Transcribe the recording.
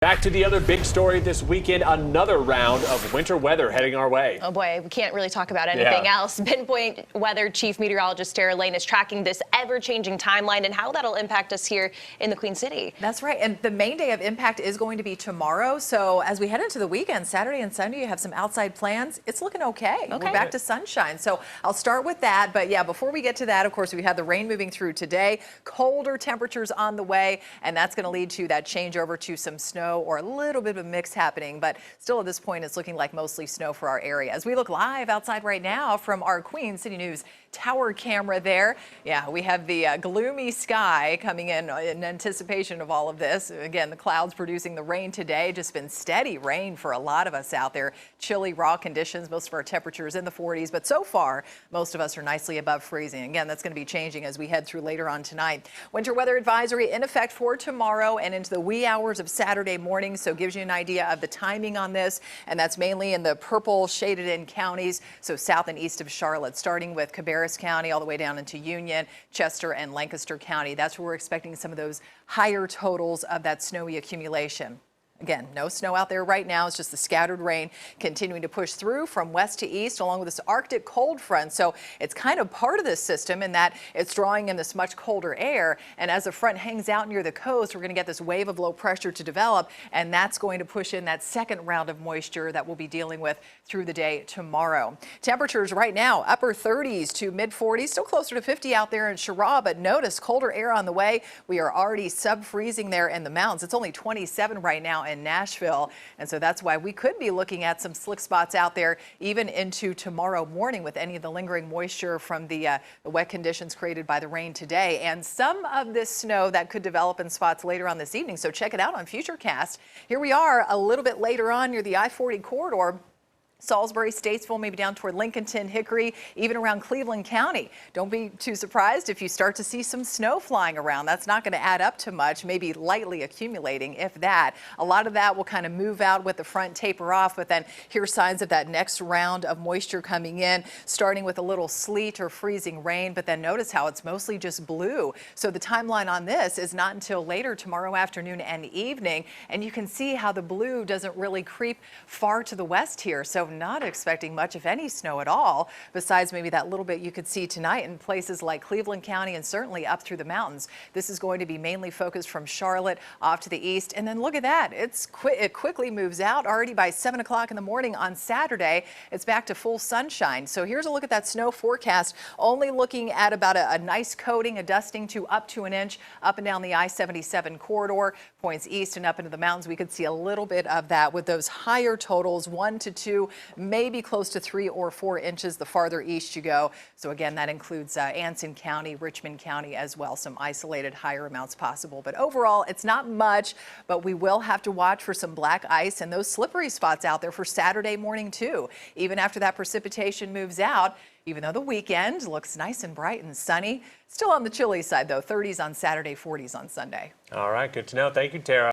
Back to the other big story this weekend, another round of winter weather heading our way. Oh boy, we can't really talk about anything else. PINPOINT Weather Chief Meteorologist Tara Lane is tracking this ever-changing timeline and how that'll impact us here in the Queen City. That's right, and the main day of impact is going to be tomorrow. So as we head into the weekend, Saturday and Sunday, you have some outside plans. It's looking okay. We're back to sunshine. So I'll start with that. But yeah, before we get to that, of course, we have the rain moving through today, colder temperatures on the way, and that's going to lead to that changeover to some snow or a little bit of a mix happening, but still at this point it's looking like mostly snow for our area. As we look live outside right now from our Queen City News tower camera there, we have the gloomy sky coming in anticipation of all of this. Again, the clouds producing the rain today. Just been steady rain for a lot of us out there. Chilly, raw conditions. Most of our temperatures in the 40s, but so far most of us are nicely above freezing. Again, that's going to be changing as we head through later on tonight. Winter weather advisory in effect for tomorrow and into the wee hours of Saturday morning. So it gives you an idea of the timing on this, and that's mainly in the purple shaded in counties, so south and east of Charlotte, starting with Cabarrus County all the way down into Union, Chester, and Lancaster County. That's where we're expecting some of those higher totals of that snowy accumulation. Again, no snow out there right now. It's just the scattered rain continuing to push through from west to east along with this Arctic cold front. So it's kind of part of this system in that it's drawing in this much colder air. And as the front hangs out near the coast, we're going to get this wave of low pressure to develop. And that's going to push in that second round of moisture that we'll be dealing with through the day tomorrow. Temperatures right now, upper 30s to mid 40s, still closer to 50 out there in Chirac. But notice colder air on the way. We are already sub-freezing there in the mountains. It's only 27 right now in Nashville, and so that's why we could be looking at some slick spots out there even into tomorrow morning with any of the lingering moisture from the wet conditions created by the rain today, and some of this snow that could develop in spots later on this evening. So check it out on FUTURECAST. Here we are a little bit later on near the I-40 corridor. Salisbury, Statesville, maybe down toward Lincolnton, Hickory, even around Cleveland County. Don't be too surprised if you start to see some snow flying around. That's not going to add up to much, maybe lightly accumulating, if that. A lot of that will kind of move out with the front taper off, but then here's signs of that next round of moisture coming in, starting with a little sleet or freezing rain, but then notice how it's mostly just blue. So the timeline on this is not until later tomorrow afternoon and evening, and you can see how the blue doesn't really creep far to the west here. So not expecting much, if any, snow at all, besides maybe that little bit you could see tonight in places like Cleveland County and certainly up through the mountains. This is going to be mainly focused from Charlotte off to the east. And then look at that. It quickly moves out. Already by 7 o'clock in the morning on Saturday, it's back to full sunshine. So here's a look at that snow forecast, only looking at about a nice coating, a dusting to up to an inch up and down the I-77 corridor, points east and up into the mountains. We could see a little bit of that with those higher totals, 1 to 2, maybe close to 3 or 4 inches the farther east you go. So again, that includes Anson County, Richmond County as well. Some isolated higher amounts possible. But overall, it's not much, but we will have to watch for some black ice and those slippery spots out there for Saturday morning too. Even after that precipitation moves out, even though the weekend looks nice and bright and sunny, still on the chilly side though, 30s on Saturday, 40s on Sunday. All right, good to know. Thank you, Tara.